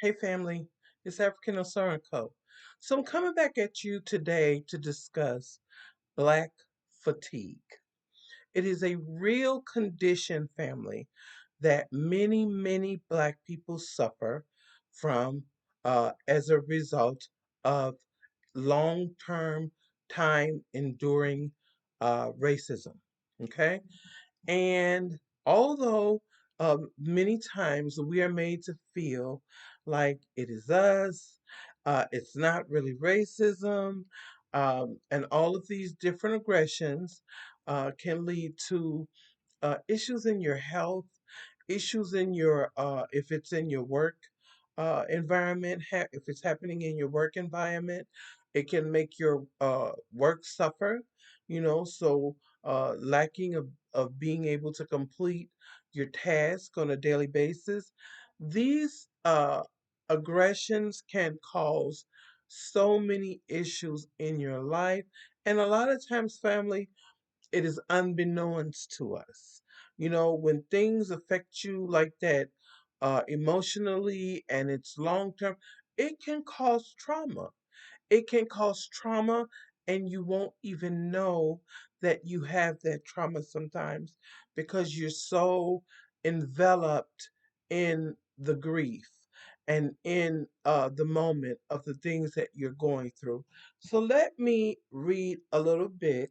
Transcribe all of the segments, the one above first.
Hey family, it's African Osara Co. So I'm coming back at you today to discuss black fatigue. It is a real condition, family, that many black people suffer from as a result of long-term time enduring racism. Okay? And although many times we are made to feel like it is us, it's not really racism, and all of these different aggressions can lead to issues in your health, issues in your, if it's in your work environment, if it's happening in your work environment, it can make your work suffer, so lacking of being able to complete your task on a daily basis. These aggressions can cause so many issues in your life. And a lot of times, family, it is unbeknownst to us. When things affect you like that, emotionally, and it's long term, it can cause trauma. It can cause trauma, and you won't even know that you have that trauma sometimes because you're so enveloped in the grief and in the moment of the things that you're going through. So let me read a little bit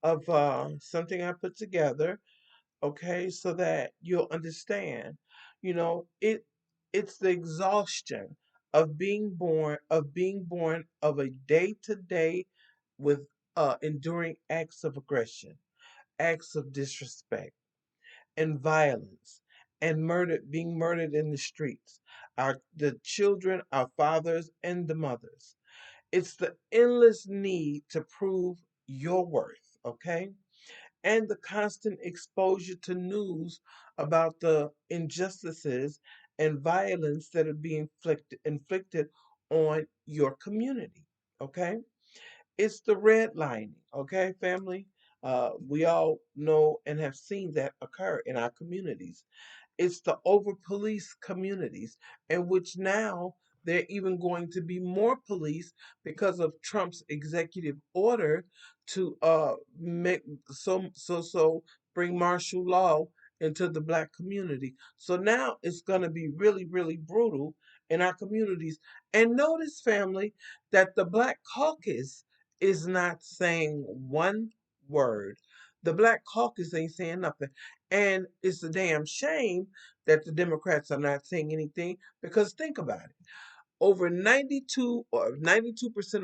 of something I put together, okay, so that you'll understand. It's the exhaustion of being born of a day to day with enduring acts of aggression, acts of disrespect, and violence, and being murdered in the streets. The children, our fathers, and the mothers. It's the endless need to prove your worth, okay? And the constant exposure to news about the injustices and violence that are being inflicted on your community, okay? It's the redlining, okay, family? We all know and have seen that occur in our communities. It's the over police communities, in which now they're even going to be more police because of Trump's executive order to make bring martial law into the black community. So now it's going to be really brutal in our communities. And notice, family, that the Black Caucus is not saying one word. The Black Caucus ain't saying nothing. And it's a damn shame that the Democrats are not saying anything, because think about it. Over 92%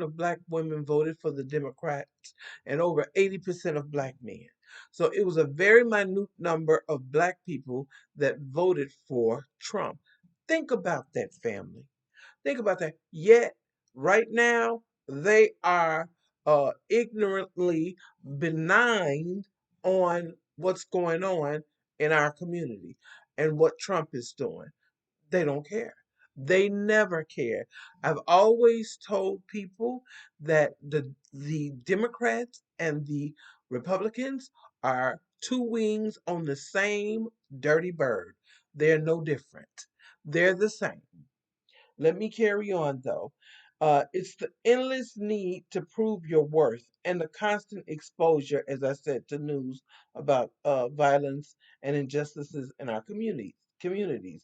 of black women voted for the Democrats, and over 80% of black men. So it was a very minute number of black people that voted for Trump. Think about that, family. Think about that. Yet, right now, they are ignorantly benign on what's going on in our community and what Trump is doing. They don't care. They never care. I've always told people that the Democrats and the Republicans are two wings on the same dirty bird. They're no different. They're the same. Let me carry on though. It's the endless need to prove your worth and the constant exposure, as I said, to news about violence and injustices in our communities.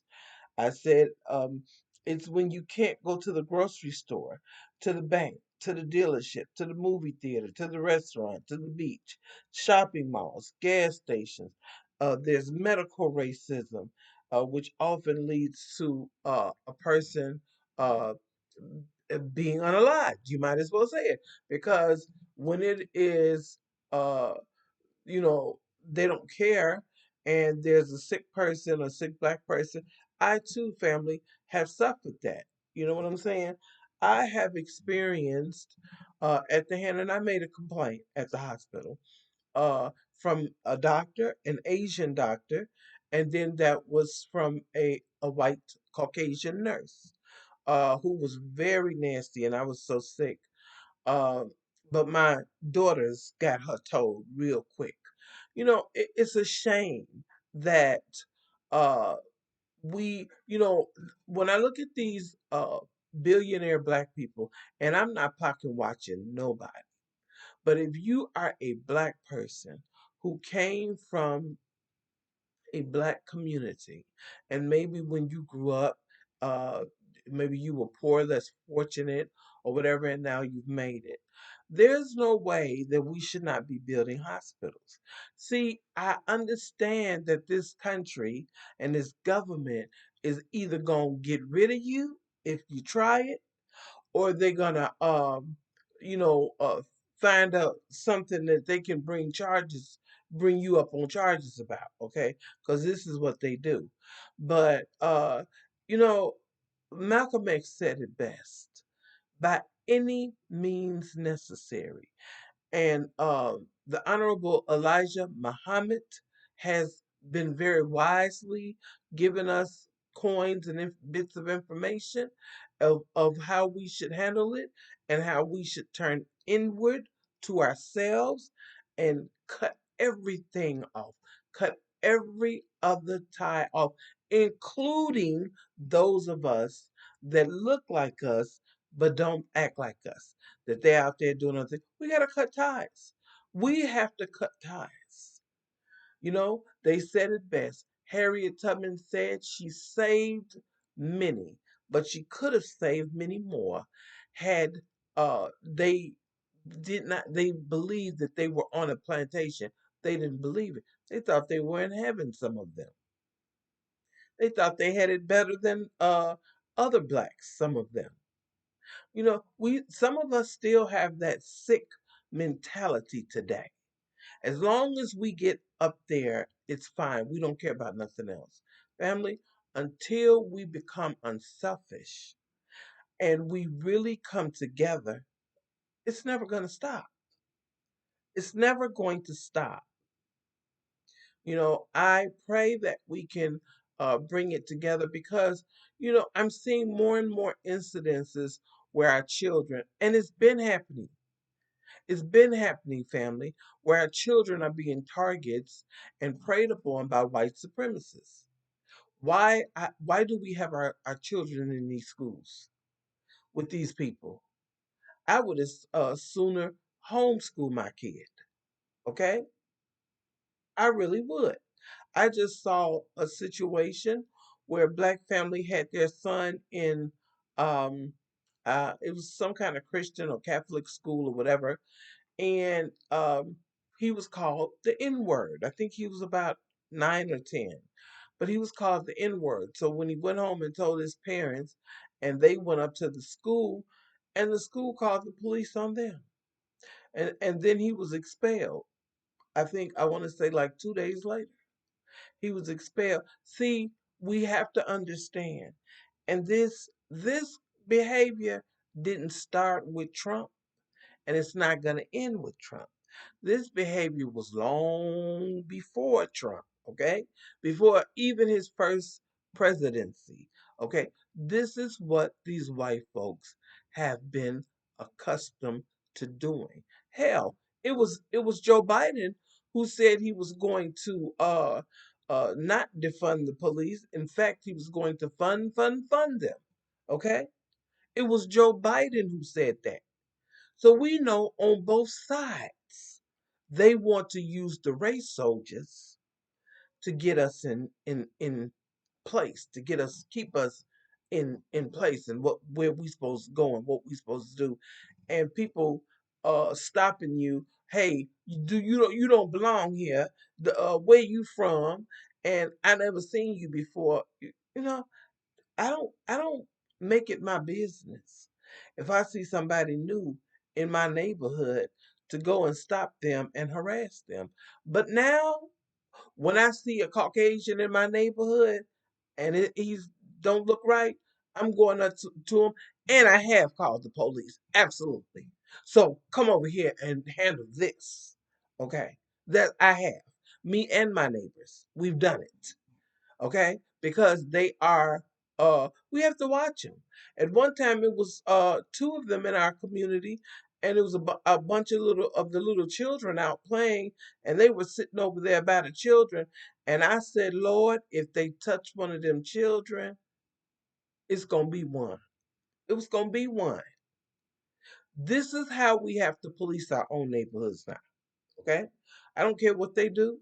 I said it's when you can't go to the grocery store, to the bank, to the dealership, to the movie theater, to the restaurant, to the beach, shopping malls, gas stations. There's medical racism, which often leads to a person uh, being unalived. You might as well say it because when it is uh, you know, they don't care and there's a sick person, a sick black person. I too, family, have suffered that. You know what I'm saying? I have experienced at the hand, and I made a complaint at the hospital uh, from a doctor, an Asian doctor, and then that was from a white Caucasian nurse who was very nasty, and I was so sick. Uh, but my daughters got her told real quick. It's a shame that uh, when I look at these billionaire black people, and I'm not pocket watching nobody, but if you are a black person who came from a black community. And maybe when you grew up, uh, maybe you were poor, less fortunate, or whatever, and now you've made it. There's no way that we should not be building hospitals. See, I understand that this country and this government is either going to get rid of you if you try it, or they're gonna you know uh find out something that they can bring you up on charges about, okay, because this is what they do. But you know Malcolm X said it best: by any means necessary. And the Honorable Elijah Muhammad has been very wisely giving us coins and bits of information of how we should handle it and how we should turn inward to ourselves and cut everything off, cut every other tie off, including those of us that look like us but don't act like us, that they're out there doing other things. We got to cut ties. We have to cut ties. They said it best. Harriet Tubman said she saved many, but she could have saved many more had they did not they believed that they were on a plantation. They didn't believe it. They thought they were in heaven, some of them. They thought they had it better than other blacks, some of them. We some of us still have that sick mentality today. As long as we get up there, it's fine. We don't care about nothing else. Family, until we become unselfish and we really come together, it's never going to stop. It's never going to stop. I pray that we can bring it together because, I'm seeing more and more incidences where our children, and it's been happening, family, where our children are being targets and preyed upon by white supremacists. Why do we have our children in these schools with these people? I would sooner homeschool my kid, okay? I really would. I just saw a situation where a black family had their son in um it was some kind of Christian or Catholic school or whatever, and he was called the N word. I think he was about 9 or 10, but he was called the N word. So when he went home and told his parents, and they went up to the school, and the school called the police on them, and then he was expelled. I want to say like 2 days later, he was expelled. See, we have to understand, and this behavior didn't start with Trump, and it's not going to end with Trump. This behavior was long before Trump, okay? Before even his first presidency, okay? This is what these white folks have been accustomed to doing. Hell, it was Joe Biden who said he was going to not defund the police. In fact, he was going to fund them. Okay? It was Joe Biden who said that. So we know on both sides, they want to use the race soldiers to get us in place, to get us keep us in place and what where we supposed to go and what we supposed to do. And people stopping you, hey, you don't belong here. The where you from? And I never seen you before. You know, I don't make it my business if I see somebody new in my neighborhood to go and stop them and harass them. But now when I see a Caucasian in my neighborhood and he's don't look right, I'm going up to him, and I have called the police. Absolutely. So come over here and handle this. Okay, that I have. Me and my neighbors, we've done it. Okay, because they are. We have to watch them. At one time, it was two of them in our community, and it was a bunch of the little children out playing, and they were sitting over there by the children. And I said, Lord, if they touch one of them children, it's gonna be one. It was gonna be one. This is how we have to police our own neighborhoods now. Okay, I don't care what they do.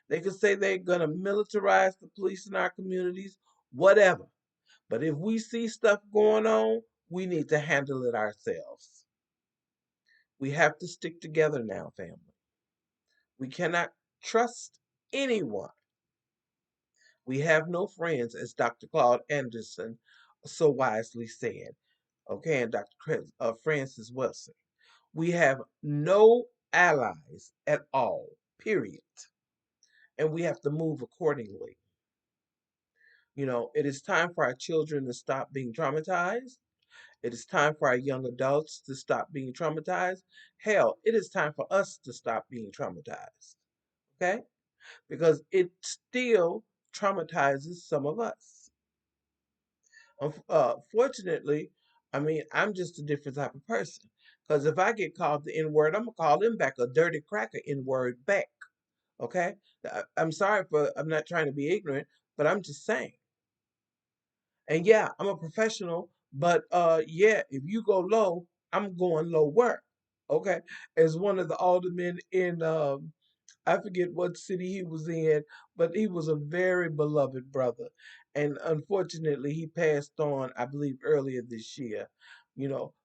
They can say they're gonna militarize the police in our communities, whatever. But if we see stuff going on, we need to handle it ourselves. We have to stick together now, family. We cannot trust anyone. We have no friends, as Dr. Claude Anderson so wisely said. Okay, and Francis Wilson. We have no allies at all, period. And we have to move accordingly. It is time for our children to stop being traumatized. It is time for our young adults to stop being traumatized. Hell, it is time for us to stop being traumatized. Okay? Because it still traumatizes some of us. Fortunately, I mean, I'm just a different type of person. Because if I get called the N word, I'm going to call them back a dirty cracker N word back. Okay? I'm sorry I'm not trying to be ignorant, but I'm just saying. And yeah, I'm a professional, but yeah, if you go low, I'm going lower. Okay. As one of the aldermen in I forget what city he was in, but he was a very beloved brother. And unfortunately he passed on, I believe, earlier this year.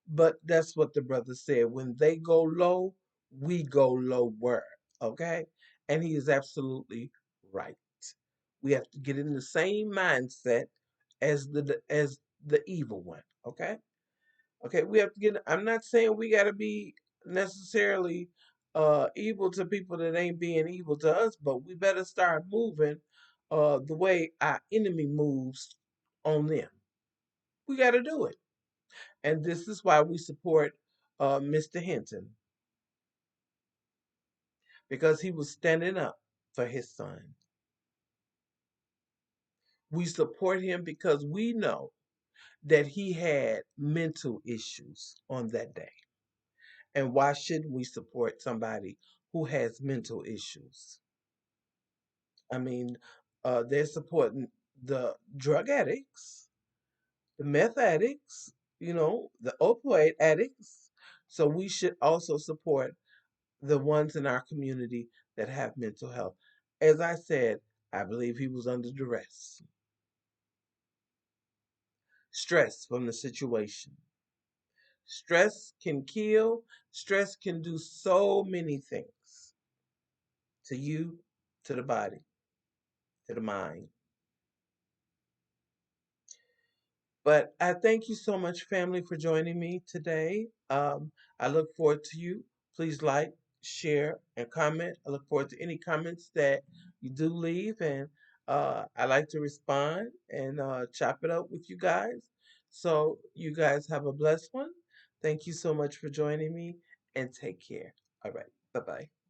But that's what the brother said. When they go low, we go lower. Okay? And he is absolutely right. We have to get in the same mindset as the evil one. Okay, okay. We have to get. I'm not saying we got to be necessarily evil to people that ain't being evil to us, but we better start moving the way our enemy moves on them. We got to do it, and this is why we support Mr. Hinton because he was standing up for his son. We support him because we know that he had mental issues on that day. And why shouldn't we support somebody who has mental issues? I mean, they're supporting the drug addicts, the meth addicts, the opioid addicts. So we should also support the ones in our community that have mental health. As I said, I believe he was under duress, stress from the situation. Stress can kill. Stress can do so many things to you, to the body, to the mind. But I thank you so much, family, for joining me today. I look forward to you. Please like, share, and comment. I look forward to any comments that you do leave, and I like to respond and chop it up with you guys. So you guys have a blessed one. Thank you so much for joining me, and take care. All right. Bye bye.